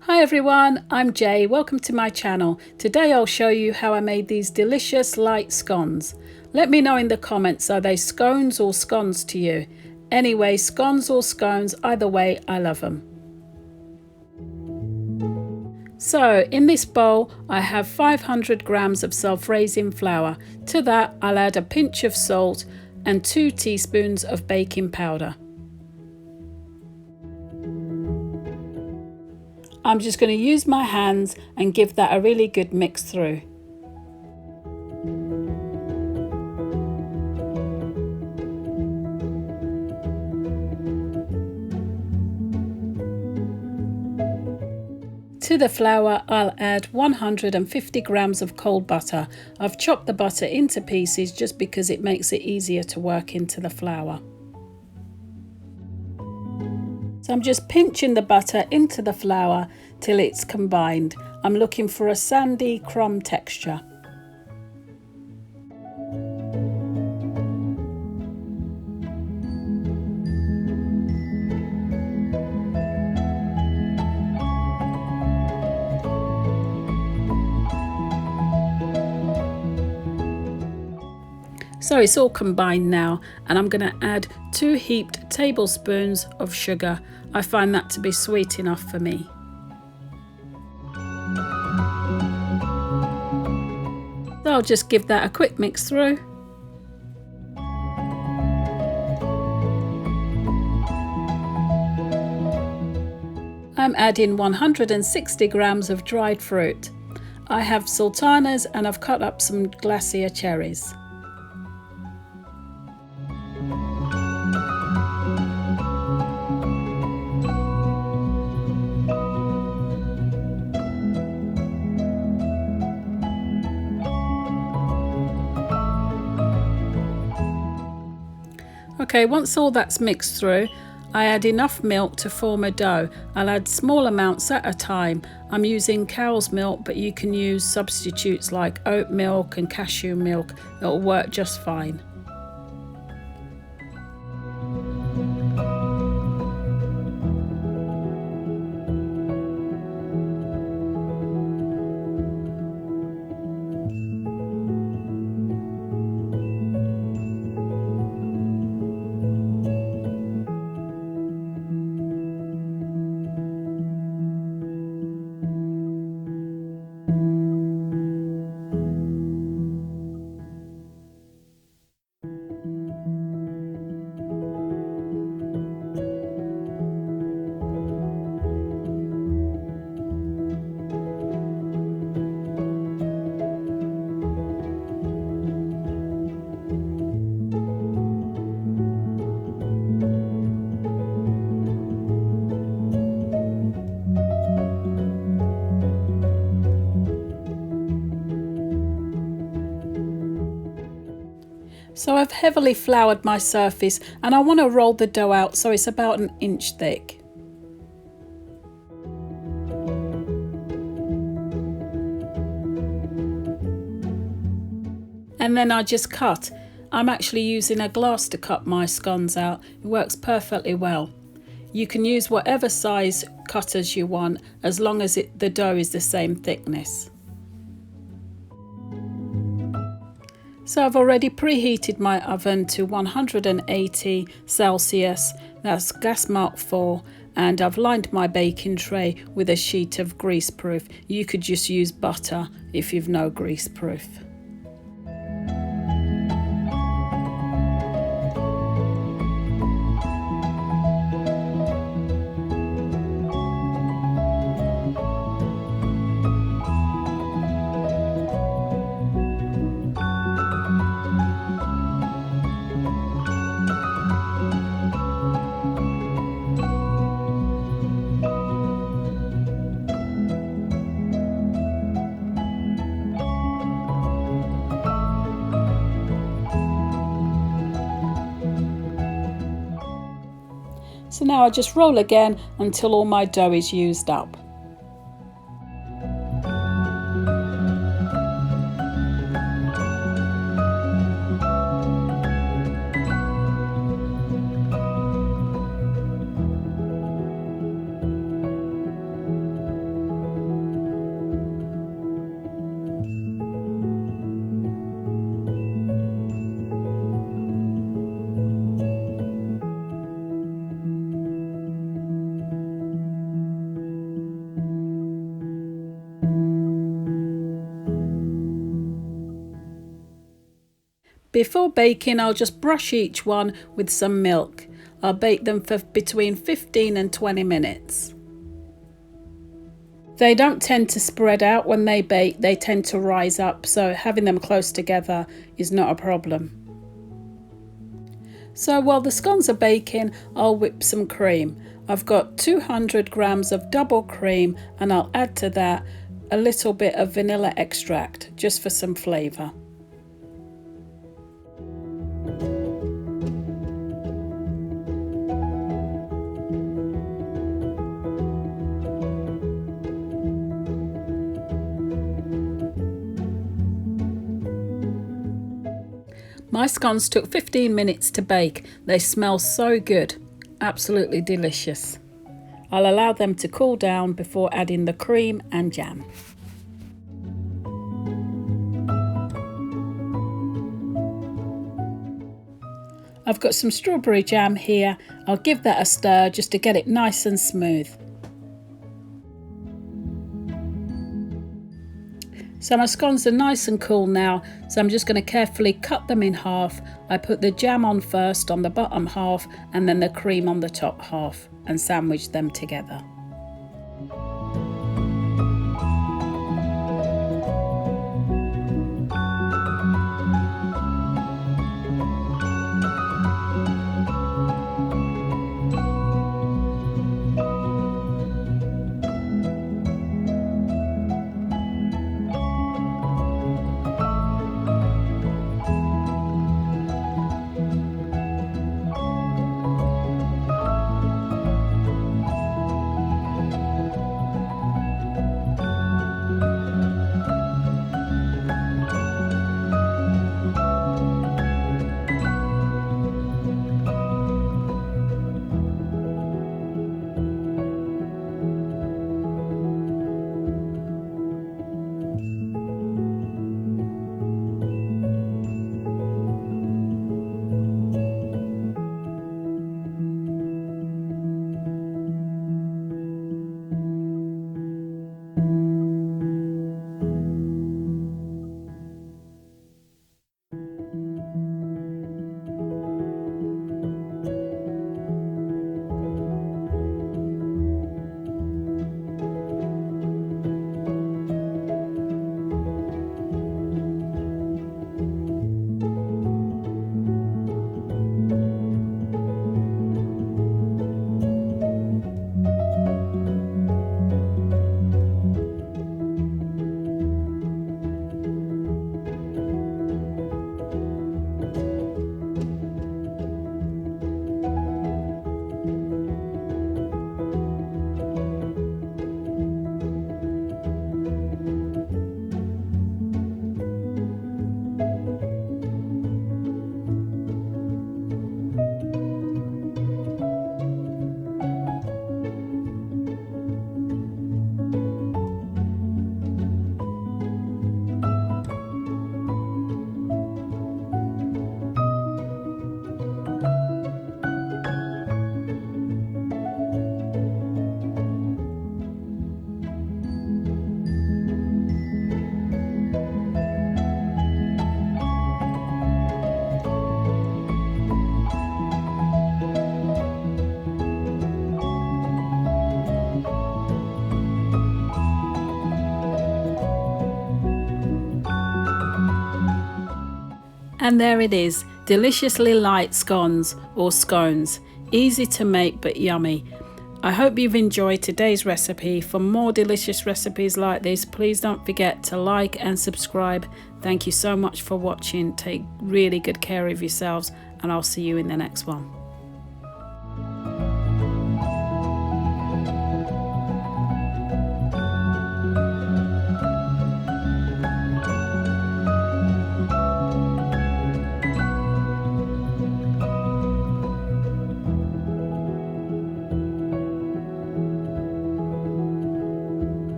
Hi everyone, I'm Jay. Welcome to my channel. Today I'll show you how I made these delicious light scones. Let me know in the comments, are they scones or scones to you? Anyway, scones or scones, either way, I love them. So in this bowl I have 500 grams of self-raising flour. To that I'll add a pinch of salt and 2 teaspoons of baking powder. I'm just going to use my hands and give that a really good mix through. To the flour I'll add 150 grams of cold butter. I've chopped the butter into pieces just because it makes it easier to work into the flour. So I'm just pinching the butter into the flour till it's combined. I'm looking for a sandy crumb texture. So it's all combined now, and I'm going to add 2 heaped tablespoons of sugar. I find that to be sweet enough for me. So I'll just give that a quick mix through. I'm adding 160 grams of dried fruit. I have sultanas and I've cut up some glacier cherries. Okay, once all that's mixed through, I add enough milk to form a dough. I'll add small amounts at a time. I'm using cow's milk, but you can use substitutes like oat milk and cashew milk. It'll work just fine. So I've heavily floured my surface and I want to roll the dough out so it's about 1 inch thick. And then I just cut. I'm actually using a glass to cut my scones out. It works perfectly well. You can use whatever size cutters you want as long as the dough is the same thickness. So I've already preheated my oven to 180 Celsius, that's gas mark 4, and I've lined my baking tray with a sheet of greaseproof. You could just use butter if you've no greaseproof. So now I just roll again until all my dough is used up. Before baking, I'll just brush each one with some milk. I'll bake them for between 15 and 20 minutes. They don't tend to spread out when they bake, they tend to rise up, so having them close together is not a problem. So while the scones are baking, I'll whip some cream. I've got 200 grams of double cream, and I'll add to that a little bit of vanilla extract just for some flavour. My scones took 15 minutes to bake. They smell so good, absolutely delicious. I'll allow them to cool down before adding the cream and jam. I've got some strawberry jam here. I'll give that a stir just to get it nice and smooth. So my scones are nice and cool now, so I'm just going to carefully cut them in half. I put the jam on first on the bottom half and then the cream on the top half and sandwich them together. And there it is, deliciously light scones or scones. Easy to make but yummy. I hope you've enjoyed today's recipe. For more delicious recipes like this, please don't forget to like and subscribe. Thank you so much for watching. Take really good care of yourselves, and I'll see you in the next one.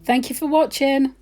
Thank you for watching.